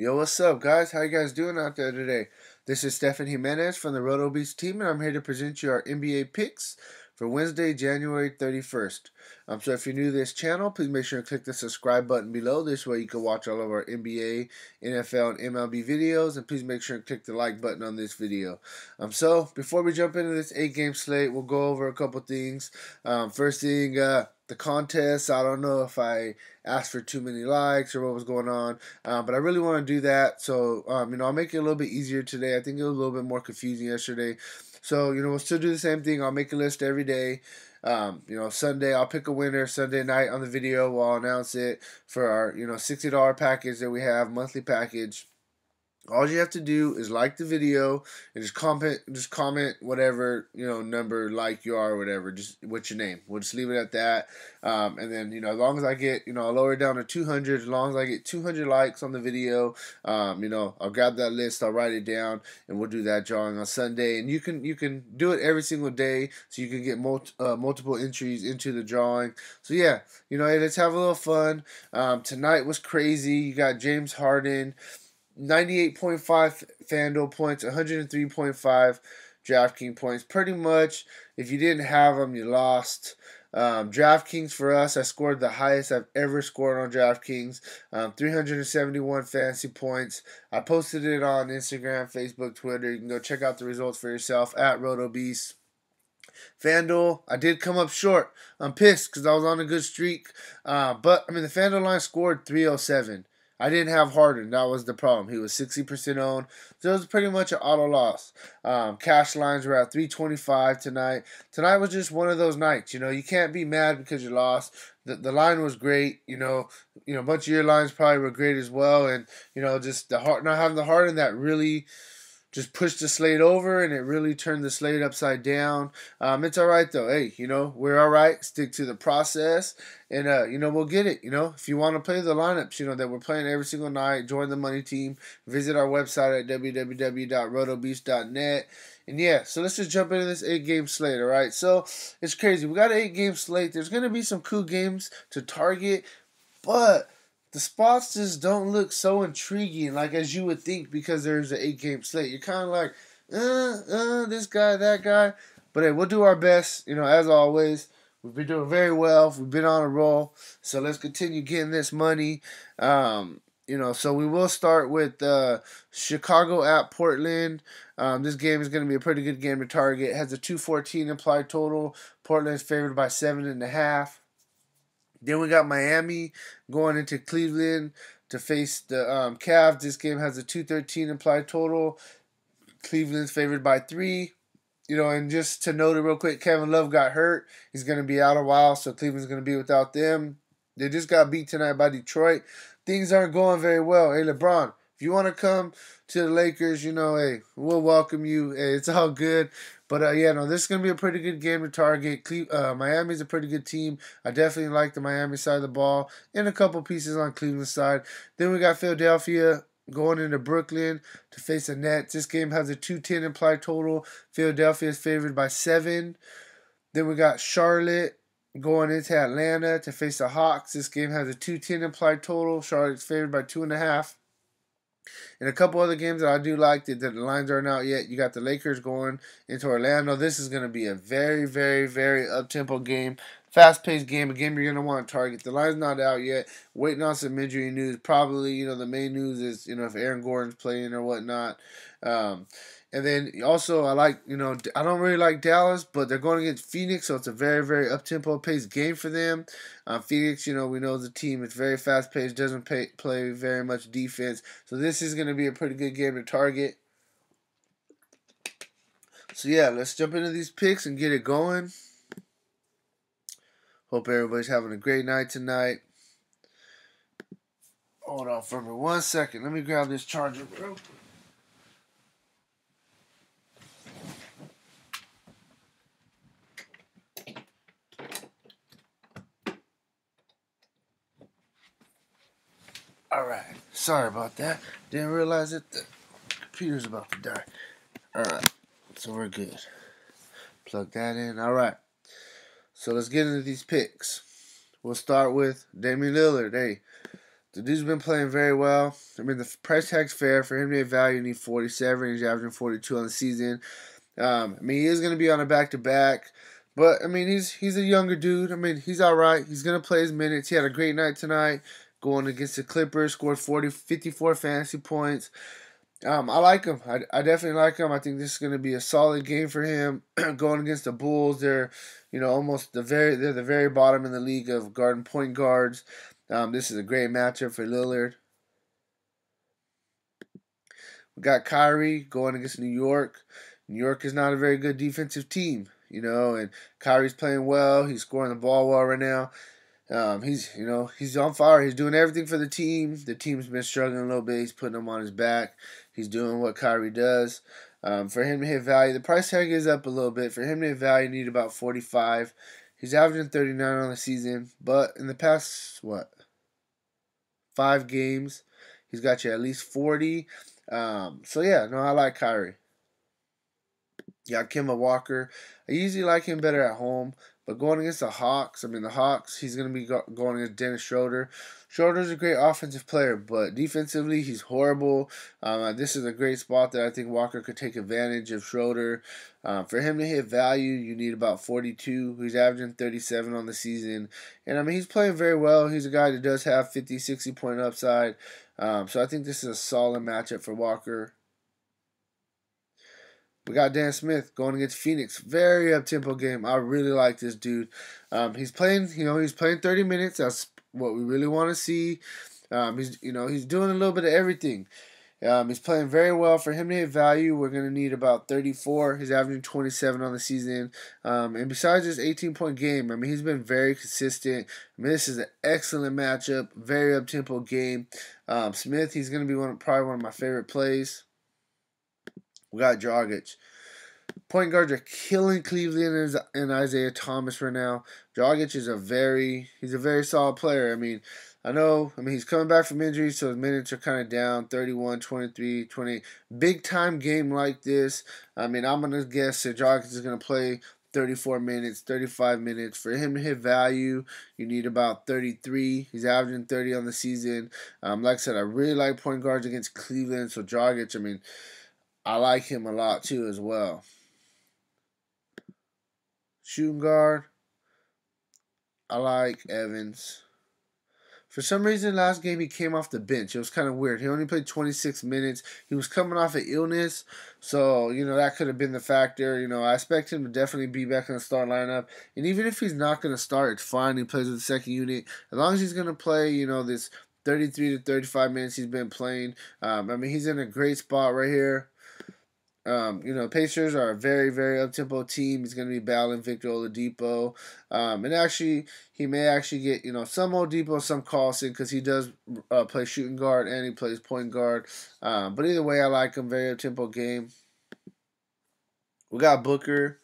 Yo, what's up, guys? How you guys doing out there today? This is Stefan Jimenez from the RotoBeast team, and I'm here to present you our NBA picks for Wednesday, January 31st. So if you're new to this channel, please make sure to click the subscribe button below. This way you can watch all of our NBA, NFL, and MLB videos, and please make sure to click the like button on this video. So before we jump into this 8-game slate, we'll go over a couple things. First thing, the contest. I don't know if I asked for too many likes or what was going on, but I really want to do that. So, I'll make it a little bit easier today. I think it was a little bit more confusing yesterday. So, we'll still do the same thing. I'll make a list every day. Sunday, I'll pick a winner. Sunday night on the video, we'll announce it for our, $60 package that we have, monthly package. All you have to do is like the video and just comment whatever, number like you are or whatever, just what's your name. We'll just leave it at that. And then, as long as I get, I'll lower it down to 200. As long as I get 200 likes on the video, I'll grab that list, I'll write it down, and we'll do that drawing on Sunday. And you can do it every single day, so you can get multiple entries into the drawing. So yeah, hey, let's have a little fun. Tonight was crazy. You got James Harden. 98.5 Fanduel points, 103.5 DraftKings points. Pretty much, if you didn't have them, you lost. DraftKings for us, I scored the highest I've ever scored on DraftKings, 371 fantasy points. I posted it on Instagram, Facebook, Twitter. You can go check out the results for yourself at RotoBeast. FanDuel, I did come up short. I'm pissed because I was on a good streak. But the FanDuel line scored 307. I didn't have Harden. That was the problem. He was 60% owned. So it was pretty much an auto loss. Cash lines were at 325 tonight. Tonight was just one of those nights. You can't be mad because you lost. The line was great. A bunch of your lines probably were great as well. And, just not having the Harden that really just pushed the slate over, and it really turned the slate upside down. It's all right, though. Hey, we're all right. Stick to the process, and, we'll get it. If you want to play the lineups, that we're playing every single night, join the money team. Visit our website at www.rotobeast.net. And, yeah, so let's just jump into this 8-game slate, all right? So, it's crazy. We got an 8-game slate. There's going to be some cool games to target, but the spots just don't look so intriguing, like as you would think, because there's an 8-game slate. You're kind of like, this guy, that guy. But hey, we'll do our best, as always. We've been doing very well. We've been on a roll. So let's continue getting this money. So we will start with Chicago at Portland. This game is going to be a pretty good game to target. It has a 214 implied total. Portland is favored by 7.5. Then we got Miami going into Cleveland to face the Cavs. This game has a 213 implied total. Cleveland's favored by 3. And just to note it real quick, Kevin Love got hurt. He's going to be out a while, so Cleveland's going to be without them. They just got beat tonight by Detroit. Things aren't going very well. Hey, LeBron, if you want to come to the Lakers, hey, we'll welcome you. Hey, it's all good. But, this is going to be a pretty good game to target. Miami's a pretty good team. I definitely like the Miami side of the ball and a couple pieces on Cleveland's side. Then we got Philadelphia going into Brooklyn to face the Nets. This game has a 210 implied total. Philadelphia is favored by 7. Then we got Charlotte going into Atlanta to face the Hawks. This game has a 210 implied total. Charlotte's favored by 2.5. And a couple other games that I do like that the lines aren't out yet. You got the Lakers going into Orlando. This is going to be a very, very, very up-tempo game. Fast-paced game. A game you're going to want to target. The line's not out yet. Waiting on some injury news. Probably, the main news is, if Aaron Gordon's playing or whatnot. And then also I like, I don't really like Dallas, but they're going against Phoenix, so it's a very, very up-tempo paced game for them. Phoenix, we know the team. It's very fast-paced, doesn't play very much defense. So this is going to be a pretty good game to target. So yeah, let's jump into these picks and get it going. Hope everybody's having a great night tonight. Hold on for me 1 second. Let me grab this charger real quick. Alright, sorry about that. Didn't realize that the computer's about to die. Alright, so we're good. Plug that in. Alright, so let's get into these picks. We'll start with Damian Lillard. Hey, The dude's been playing very well. I mean, the price tag's fair. For him to get value, you need 47. He's averaging 42 on the season. I mean, he is going to be on a back-to-back. But, I mean, he's a younger dude. I mean, he's all right. He's going to play his minutes. He had a great night tonight going against the Clippers. Scored 54 fantasy points. I like him. I definitely like him. I think this is going to be a solid game for him. Going against the Bulls, they're almost they're the very bottom in the league of guarding point guards. This is a great matchup for Lillard. We got Kyrie going against New York. New York is not a very good defensive team, and Kyrie's playing well. He's scoring the ball well right now. He's on fire. He's doing everything for the team. The team's been struggling a little bit. He's putting them on his back. He's doing what Kyrie does. For him to hit value, the price tag is up a little bit. For him to hit value, you need about 45. He's averaging 39 on the season, but in the past, 5 games, he's got you at least 40. I like Kyrie. You got Kemba Walker. I usually like him better at home, but going against the Hawks, he's going to be going against Dennis Schroeder. Schroeder's a great offensive player, but defensively, he's horrible. This is a great spot that I think Walker could take advantage of Schroeder. For him to hit value, you need about 42. He's averaging 37 on the season. And, he's playing very well. He's a guy that does have 50, 60-point upside. So I think this is a solid matchup for Walker. We got Dan Smith going against Phoenix. Very up-tempo game. I really like this dude. He's playing 30 minutes. That's what we really want to see. He's doing a little bit of everything. He's playing very well. For him to hit value, we're going to need about 34. He's averaging 27 on the season. And besides this 18-point game, he's been very consistent. This is an excellent matchup. Very up-tempo game. Smith, he's going to be probably one of my favorite plays. We got Dragic. Point guards are killing Cleveland and Isaiah Thomas right now. Dragic is a very solid player. He's coming back from injury, so his minutes are kind of down, 31, 23, 20. Big time game like this. I'm going to guess that Dragic is going to play 34 minutes, 35 minutes. For him to hit value, you need about 33. He's averaging 30 on the season. Like I said, I really like point guards against Cleveland, so Dragic, I like him a lot too as well. Shooting guard, I like Evans. For some reason, last game he came off the bench. It was kind of weird. He only played 26 minutes. He was coming off an illness, so that could have been the factor. I expect him to definitely be back in the start lineup. And even if he's not going to start, it's fine. He plays with the second unit. As long as he's going to play, this 33 to 35 minutes he's been playing. He's in a great spot right here. Pacers are a very, very up-tempo team. He's going to be battling Victor Oladipo. And actually, he may actually get, some Oladipo, some Carlson, because he does play shooting guard and he plays point guard. But either way, I like him. Very up-tempo game. We got Booker.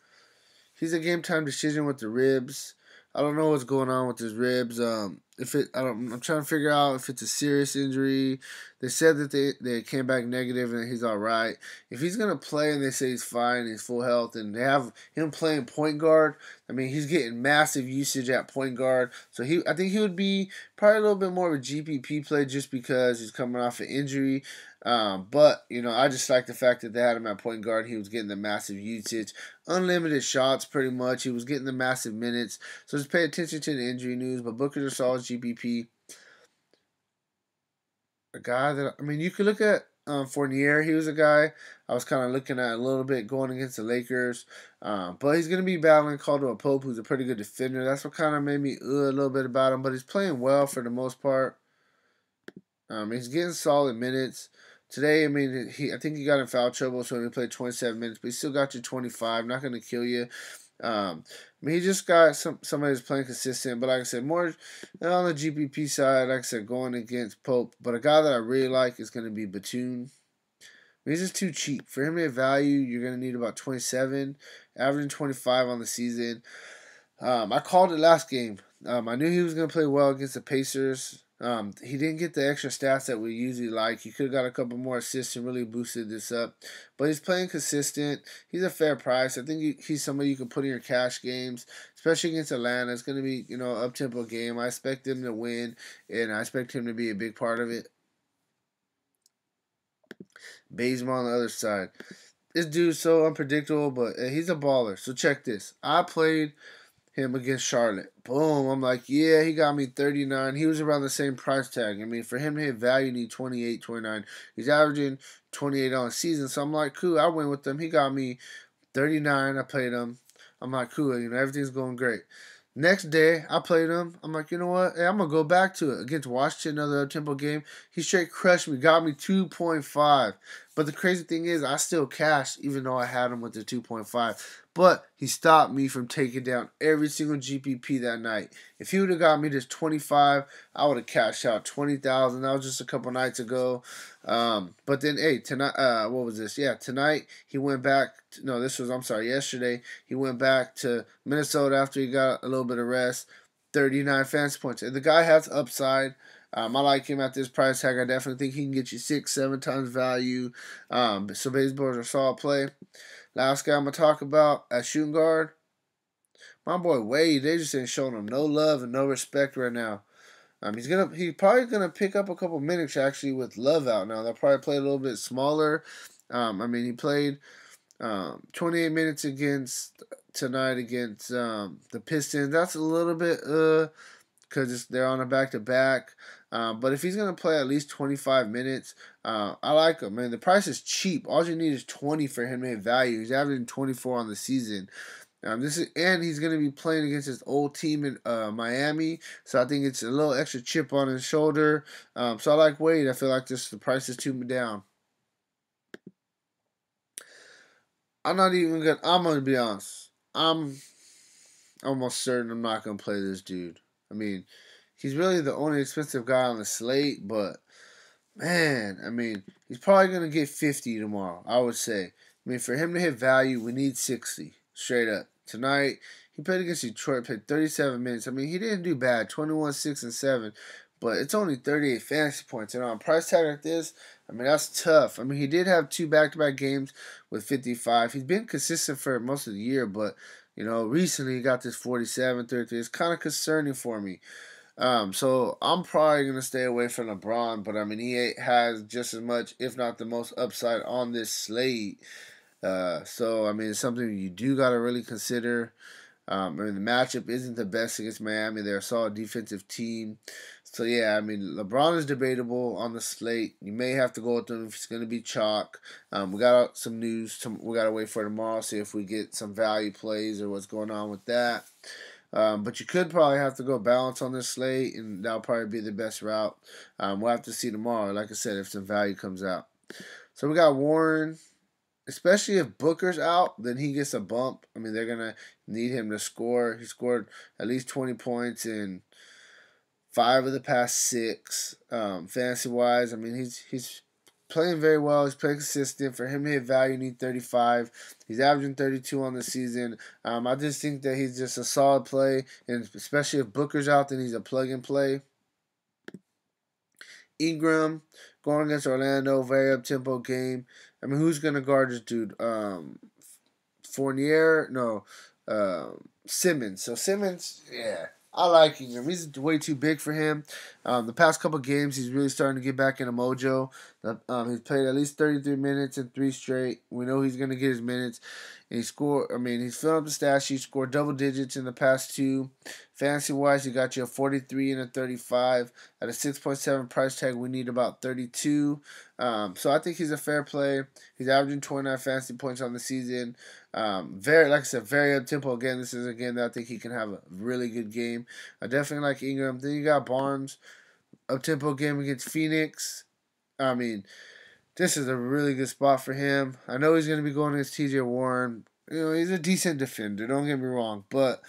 He's a game-time decision with the ribs. I don't know what's going on with his ribs. I'm trying to figure out if it's a serious injury. They said that they came back negative and he's all right. If he's gonna play and they say he's fine, he's full health, and they have him playing point guard, he's getting massive usage at point guard. So I think he would be probably a little bit more of a GPP play just because he's coming off an injury. But I just like the fact that they had him at point guard. He was getting the massive usage, unlimited shots pretty much. He was getting the massive minutes. So just pay attention to the injury news. But Booker's a solid GPP. A guy that you could look at Fournier. He was a guy I was kind of looking at a little bit going against the Lakers. But he's going to be battling Caldwell Pope, who's a pretty good defender. That's what kind of made me a little bit about him. But he's playing well for the most part. He's getting solid minutes. Today, I think he got in foul trouble, so he played 27 minutes, but he still got you 25. Not going to kill you. He just got somebody who's playing consistent, but like I said, more on the GPP side, like I said, going against Pope. But a guy that I really like is going to be Batum. He's just too cheap. For him to have value, you're going to need about 27, averaging 25 on the season. I called it last game. I knew he was going to play well against the Pacers. He didn't get the extra stats that we usually like. He could have got a couple more assists and really boosted this up. But he's playing consistent. He's a fair price. I think he's somebody you can put in your cash games, especially against Atlanta. It's going to be, up-tempo game. I expect them to win, and I expect him to be a big part of it. Bazemore on the other side. This dude's so unpredictable, but he's a baller. So check this. I played him against Charlotte. Boom. I'm like, yeah, he got me 39. He was around the same price tag. I mean, for him to hit value, you need 28, 29. He's averaging 28 on the season. So I'm like, cool. I went with him. He got me 39. I played him. I'm like, cool. Everything's going great. Next day, I played him. I'm like, you know what? Hey, I'm going to go back to it. Against Washington, another up-tempo game. He straight crushed me. Got me 2.5. But the crazy thing is, I still cashed, even though I had him with the 2.5. But he stopped me from taking down every single GPP that night. If he would have got me just 25, I would have cashed out 20,000. That was just a couple nights ago. But then, hey, tonight, what was this? Yeah, tonight he went back. Yesterday he went back to Minnesota after he got a little bit of rest. 39 fantasy points. And the guy has upside. I like him at this price tag. I definitely think he can get you 6-7 times value. So baseball is a solid play. Last guy I'm going to talk about at shooting guard, my boy Wade. They just ain't showing him no love and no respect right now. He's probably gonna pick up a couple minutes actually with Love out now. They'll probably play a little bit smaller. He played 28 minutes tonight against the Pistons. That's a little bit because they're on a back-to-back. But if he's going to play at least 25 minutes, I like him. Man, the price is cheap. All you need is 20 for him to hit value. He's averaging 24 on the season. And he's going to be playing against his old team in Miami, so I think it's a little extra chip on his shoulder. So I like Wade. I feel like the price is too down. I'm going to be honest. I'm almost certain I'm not going to play this dude. I mean, he's really the only expensive guy on the slate, but man, he's probably going to get 50 tomorrow, I would say. For him to hit value, we need 60, straight up. Tonight, he played against Detroit, played 37 minutes. He didn't do bad, 21, 6, and 7, but it's only 38 fantasy points. And on a price tag like this, that's tough. He did have 2 back-to-back games with 55. He's been consistent for most of the year, but, recently he got this 47, 33. It's kind of concerning for me. So I'm probably going to stay away from LeBron, but he has just as much, if not the most upside on this slate. So it's something you do got to really consider. The matchup isn't the best against Miami. They're a solid defensive team. So yeah, LeBron is debatable on the slate. You may have to go with him if it's going to be chalk. We got some news. We got to wait for tomorrow, see if we get some value plays or what's going on with that. But you could probably have to go balance on this slate, and that'll probably be the best route. We'll have to see tomorrow, like I said, if some value comes out. So we got Warren. Especially if Booker's out, then he gets a bump. They're going to need him to score. He scored at least 20 points in 5 of the past 6. Fantasy-wise, he's playing very well. He's playing consistent. For him to hit value, you need 35. He's averaging 32 on the season. I just think that he's just a solid play, and especially if Booker's out, then he's a plug-and-play. Ingram going against Orlando, very up-tempo game. Who's going to guard this dude? Fournier? No. Simmons. So Simmons, yeah, I like Ingram. He's way too big for him. The past couple games, he's really starting to get back in a mojo. He's played at least 33 minutes in 3 straight. We know he's going to get his minutes. And he's filling up the stat sheet. He scored double digits in the past 2. Fantasy-wise, he got you a 43 and a 35. At a 6.7 price tag, we need about 32. So I think he's a fair play. He's averaging 29 fantasy points on the season. Like I said, very up-tempo. Again, this is a game that I think he can have a really good game. I definitely like Ingram. Then you got Barnes. Up-tempo game against Phoenix. This is a really good spot for him. I know he's going to be going against TJ Warren. He's a decent defender. Don't get me wrong. But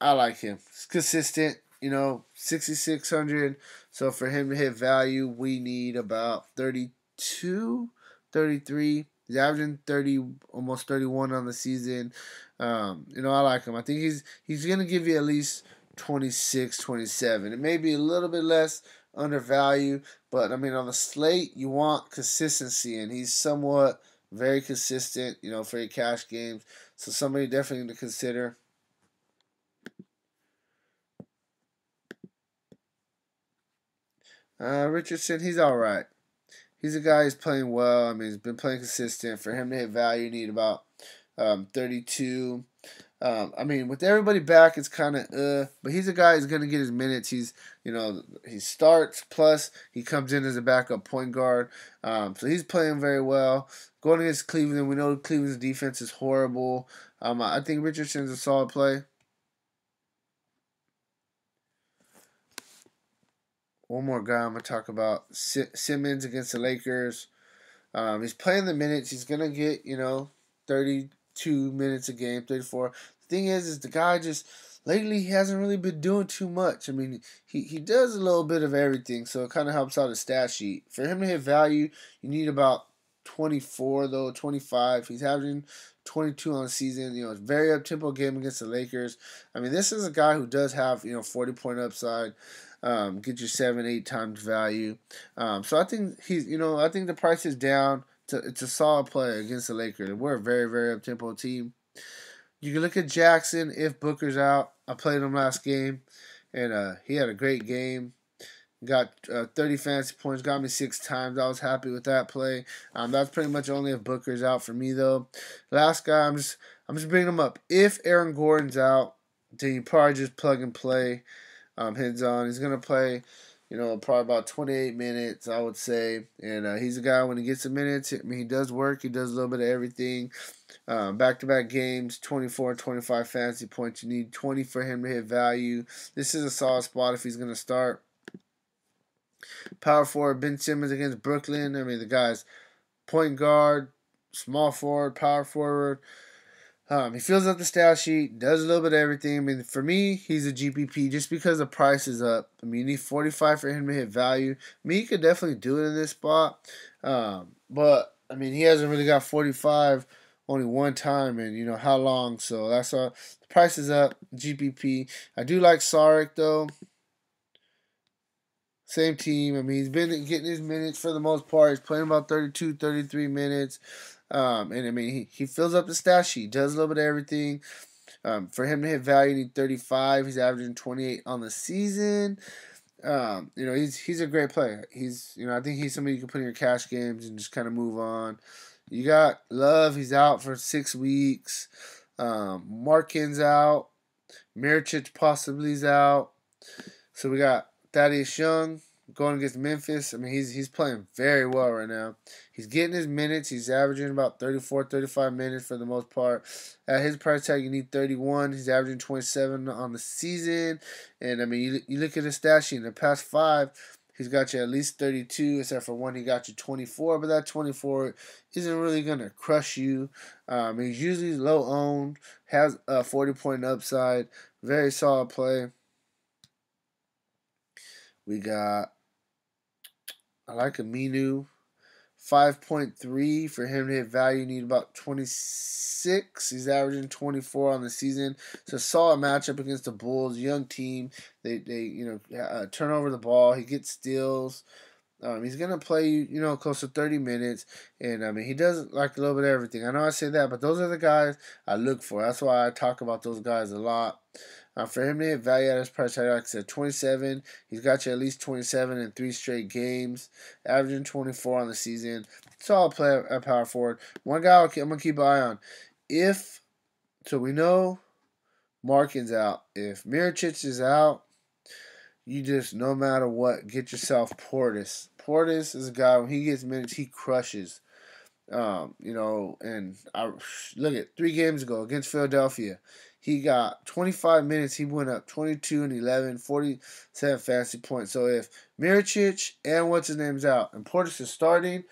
I like him. It's consistent. 6,600. So for him to hit value, we need about 32, 33. He's averaging 30, almost 31 on the season. I like him. I think he's going to give you at least 26, 27. It may be a little bit less, undervalued. But I mean, on the slate, you want consistency, and he's somewhat very consistent, for your cash games. So somebody definitely to consider. Richardson, he's all right. He's a guy who's playing well. I mean, he's been playing consistent. For him to hit value, you need about 32. I mean, with everybody back, it's kind of but he's a guy who's gonna get his minutes. He starts plus he comes in as a backup point guard. So he's playing very well. Going against Cleveland, we know Cleveland's defense is horrible. I think Richardson's a solid play. One more guy I'm gonna talk about: Simmons against the Lakers. He's playing the minutes. He's gonna get 32 minutes a game, 34. The thing is the guy just lately he hasn't really been doing too much. I mean, he does a little bit of everything, so it kind of helps out his stat sheet. For him to hit value, you need about 24 though, 25. He's averaging 22 on the season. It's a very up-tempo game against the Lakers. I mean, this is a guy who does have 40-point upside. Get you 7-8 times value. So I think I think the price is down. It's a solid play against the Lakers. We're a very, very up-tempo team. You can look at Jackson if Booker's out. I played him last game, and he had a great game. Got 30 fantasy points, got me 6 times. I was happy with that play. That's pretty much only if Booker's out for me, though. Last guy, I'm just bringing him up. If Aaron Gordon's out, then you probably just plug and play. Heads on. He's going to play, probably about 28 minutes, I would say. And he's a guy, when he gets the minutes, I mean, he does work. He does a little bit of everything. Back-to-back games, 24 and 25 fantasy points. You need 20 for him to hit value. This is a solid spot if he's going to start. Power forward, Ben Simmons against Brooklyn. I mean, the guy's point guard, small forward, power forward. He fills up the stat sheet, does a little bit of everything. I mean, for me, he's a GPP just because the price is up. I mean, you need 45 for him to hit value. I mean, he could definitely do it in this spot. But, I mean, he hasn't really got 45 only one time in, how long. So, that's all. The price is up, GPP. I do like Sarek, though. Same team. I mean, he's been getting his minutes for the most part. He's playing about 32, 33 minutes. And I mean, he fills up the stat sheet, does a little bit of everything. For him to hit value, you need 35. He's averaging 28 on the season. He's a great player. I think he's somebody you can put in your cash games and just kind of move on. You got Love. He's out for 6 weeks. Markin's out. Mirotic possibly is out. So we got Thaddeus Young going against Memphis. I mean, he's playing very well right now. He's getting his minutes. He's averaging about 34, 35 minutes for the most part. At his price tag, you need 31. He's averaging 27 on the season. And, I mean, you look at his stat sheet. In the past 5, he's got you at least 32, except for one he got you 24. But that 24 isn't really going to crush you. He's usually low owned, has a 40-point upside. Very solid play. We got, I like Aminu, 5.3 for him to hit value. You need about 26. He's averaging 24 on the season. It's a solid matchup against the Bulls, young team. They turn over the ball. He gets steals. He's gonna play close to 30 minutes, and I mean he does like a little bit of everything. I know I say that, but those are the guys I look for. That's why I talk about those guys a lot. For him to hit value at his price tag, like I said, 27. He's got you at least 27 in 3 straight games, averaging 24 on the season. Solid play at power forward. One guy I'm gonna keep an eye on. We know Markin's out. If Mirotic is out, you just, no matter what, get yourself Portis. Portis is a guy, when he gets minutes, he crushes. And I look at 3 games ago against Philadelphia. He got 25 minutes. He went up 22 and 11, 47 fantasy points. So if Mirotic and what's his name's out and Portis is starting,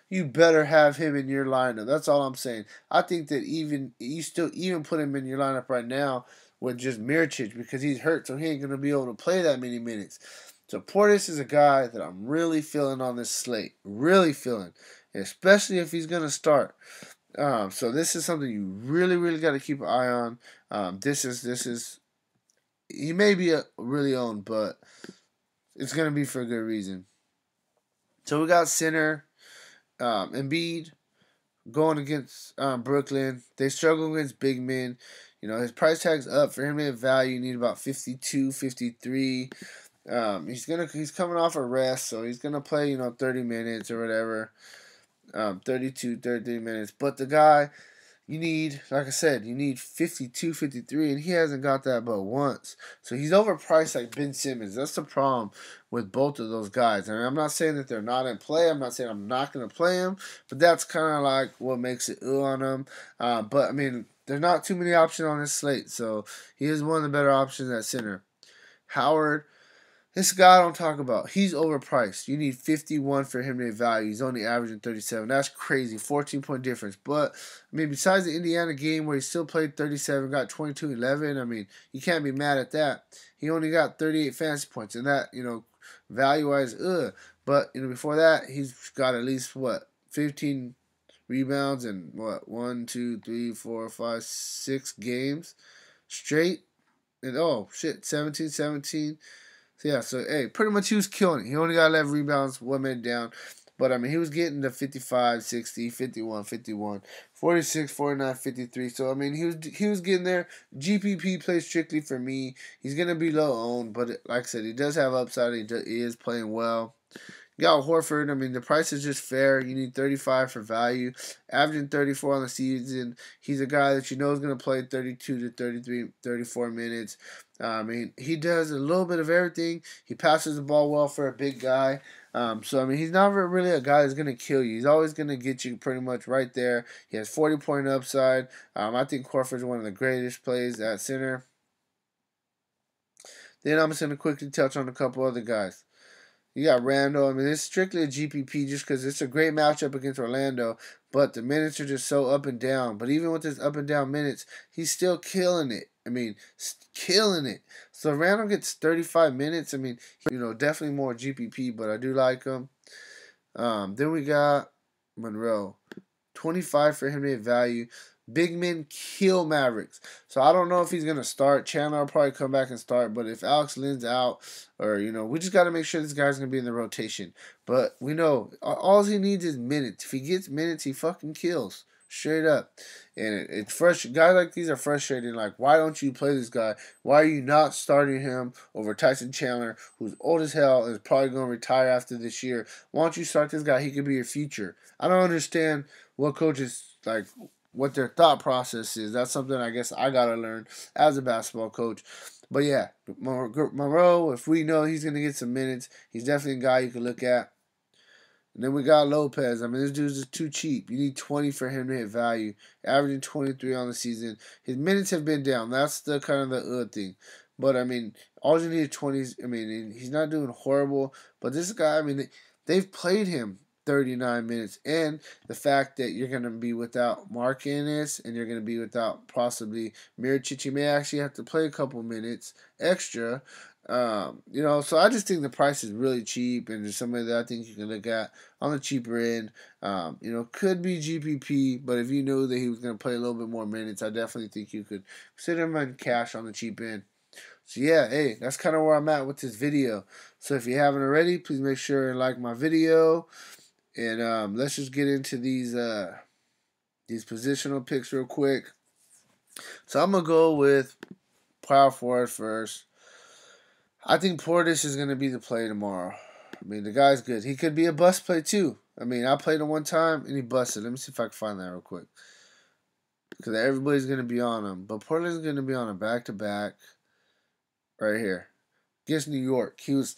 you better have him in your lineup. That's all I'm saying. I think that you still put him in your lineup right now with just Mirotic because he's hurt, so he ain't gonna be able to play that many minutes. So Portis is a guy that I'm really feeling on this slate. Really feeling. Especially if he's gonna start. So this is something you really, really got to keep an eye on. This is he may be really owned, but it's going to be for a good reason. So we got center Embiid going against Brooklyn. They struggle against big men. You know, his price tag's up. For him to have value, you need about 52, 53. He's coming off a rest, so he's gonna play, 30 minutes or whatever. 32, 33 minutes. But the guy, you need, like I said, you need 52, 53, and he hasn't got that but once. So he's overpriced like Ben Simmons. That's the problem with both of those guys. I mean, I'm not saying that they're not in play. I'm not saying I'm not going to play them, but that's kind of like what makes it on them. But, I mean, there's not too many options on this slate, so he is one of the better options at center. Howard. This guy I don't talk about. He's overpriced. You need 51 for him to have value. He's only averaging 37. That's crazy. 14-point difference. But, I mean, besides the Indiana game where he still played 37, got 22-11, I mean, you can't be mad at that. He only got 38 fantasy points. And that, value-wise, But, before that, he's got at least, 15 rebounds in, 6 games straight. And, 17. So, yeah, hey, pretty much he was killing it. He only got 11 rebounds, 1 minute down. But, I mean, he was getting to 55, 60, 51, 46, 49, 53. So, I mean, he was getting there. GPP plays strictly for me. He's going to be low owned, but like I said, he does have upside. He is playing well. You got Horford. I mean, the price is just fair. You need 35 for value. Averaging 34 on the season. He's a guy that you know is going to play 32 to 33, 34 minutes. I mean, he does a little bit of everything. He passes the ball well for a big guy. So, I mean, he's not really a guy that's going to kill you. He's always going to get you pretty much right there. He has 40-point upside. I think Horford's one of the greatest plays at center. Then I'm just going to quickly touch on a couple other guys. You got Randall. I mean, it's strictly a GPP just because it's a great matchup against Orlando, but the minutes are just so up and down. But even with his up and down minutes, he's still killing it. I mean, killing it. So Randall gets 35 minutes. I mean, definitely more GPP, but I do like him. Then we got Monroe. 25 for him to have value. Big men kill Mavericks. So I don't know if he's going to start. Chandler will probably come back and start. But if Alex Lynn's out, or, we just got to make sure this guy's going to be in the rotation. But we know all he needs is minutes. If he gets minutes, he fucking kills. Straight up. And it's frustrating. Guys like these are frustrating. Like, why don't you play this guy? Why are you not starting him over Tyson Chandler, who's old as hell and is probably going to retire after this year? Why don't you start this guy? He could be your future. I don't understand what coaches, what their thought process is. That's something I guess I got to learn as a basketball coach. But yeah, Monroe, if we know he's going to get some minutes, he's definitely a guy you can look at. And then we got Lopez. I mean, this dude's just too cheap. You need 20 for him to hit value. Averaging 23 on the season. His minutes have been down. That's the kind of the thing. But, I mean, all you need is 20s. I mean, he's not doing horrible. But this guy, I mean, they've played him 39 minutes. And the fact that you're going to be without Markkanen and you're going to be without possibly Mirotic. You may actually have to play a couple minutes extra. So I just think the price is really cheap, and there's somebody that I think you can look at on the cheaper end. Could be GPP, but if you knew that he was going to play a little bit more minutes, I definitely think you could consider him in cash on the cheap end. So yeah, hey, that's kind of where I'm at with this video. So if you haven't already, please make sure and like my video, and let's just get into these positional picks real quick. So I'm gonna go with power forward first. I think Portis is going to be the play tomorrow. I mean, the guy's good. He could be a bust play, too. I mean, I played him one time, and he busted. Let me see if I can find that real quick. Because everybody's going to be on him. But Portis is going to be on a back-to-back right here. Against New York. He was,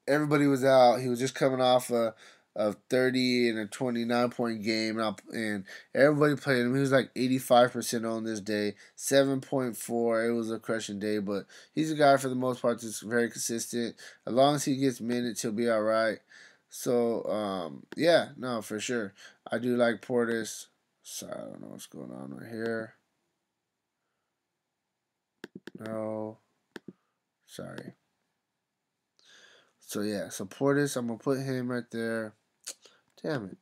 everybody was out. He was just coming off a 30 and a 29-point game, and everybody played him. He was 85% on this day, 7.4. It was a crushing day, but he's a guy for the most part that's very consistent. As long as he gets minutes, he'll be all right. So, yeah, no, for sure. I do like Portis. Sorry, I don't know what's going on right here. No. Sorry. So, yeah, so Portis, I'm going to put him right there. Damn it.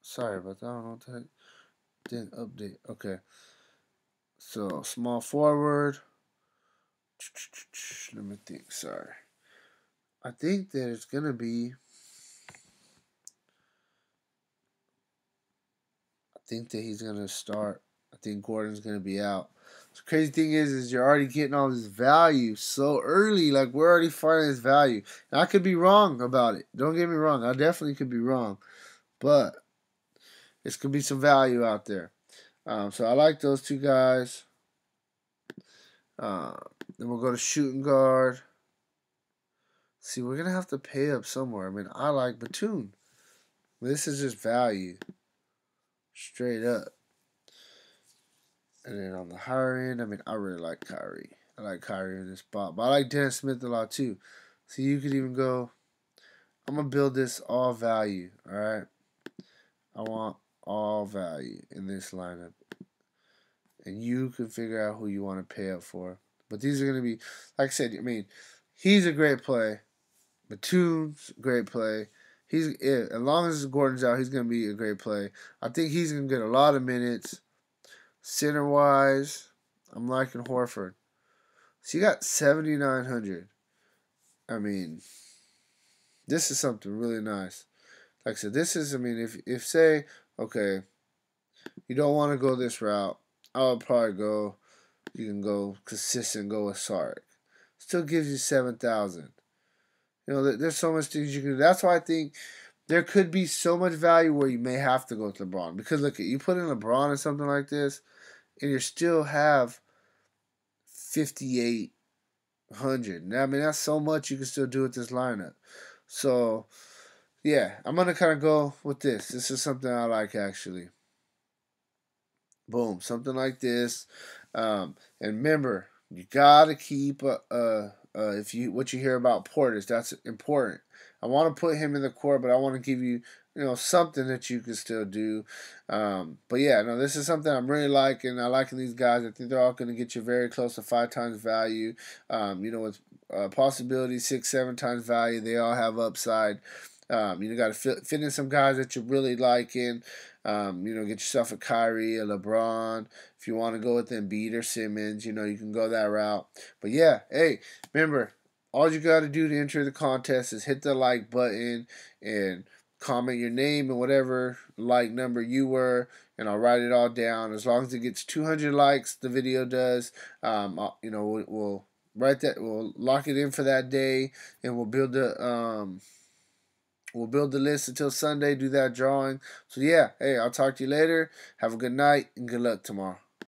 Sorry about that. I don't know what the heck. Didn't update. Okay. So, small forward. Let me think. Sorry. I think there's going to be... I think that he's going to start. I think Gordon's going to be out. The crazy thing is you're already getting all this value so early. Like, we're already finding this value. And I could be wrong about it. Don't get me wrong. I definitely could be wrong. But there's going to be some value out there. So I like those two guys. Then we'll go to shooting guard. See, we're going to have to pay up somewhere. I mean, I like Batum. This is just value. Straight up. And then on the higher end, I mean, I really like Kyrie. I like Kyrie in this spot. But I like Dennis Smith a lot too. So you could even go, I'm going to build this all value. All right? I want all value in this lineup. And you can figure out who you want to pay up for. But these are going to be, like I said, I mean, he's a great play. Batum's a great play. As long as Gordon's out, he's going to be a great play. I think he's going to get a lot of minutes. Center-wise, I'm liking Horford. So you got 7,900. I mean, this is something really nice. Like I said, this is, I mean, if say, okay, you don't want to go this route, I would probably go, you can go consistent, go with Sark. Still gives you 7,000. You know, there's so much things you can do. That's why I think there could be so much value where you may have to go with LeBron. Because look, you put in LeBron or something like this, and you still have 5,800. I mean, that's so much you can still do with this lineup. So, yeah, I'm going to kind of go with this. This is something I like, actually. Boom, something like this. And remember, you got to keep what you hear about Portis, that's important. I want to put him in the court, but I want to give you, something that you can still do. But yeah, no, this is something I'm really liking. I liking these guys. I think they're all going to get you very close to 5 times value. With possibility 6, 7 times value, they all have upside. You got to fit in some guys that you really liking. Get yourself a Kyrie, a LeBron. If you want to go with Embiid or Simmons, you can go that route. But yeah, hey, remember, all you got to do to enter the contest is hit the like button and comment your name and whatever like number you were, and I'll write it all down. As long as it gets 200 likes, the video does. We'll write that. We'll lock it in for that day, and we'll build the list until Sunday, do that drawing. So, yeah, hey, I'll talk to you later. Have a good night, and good luck tomorrow.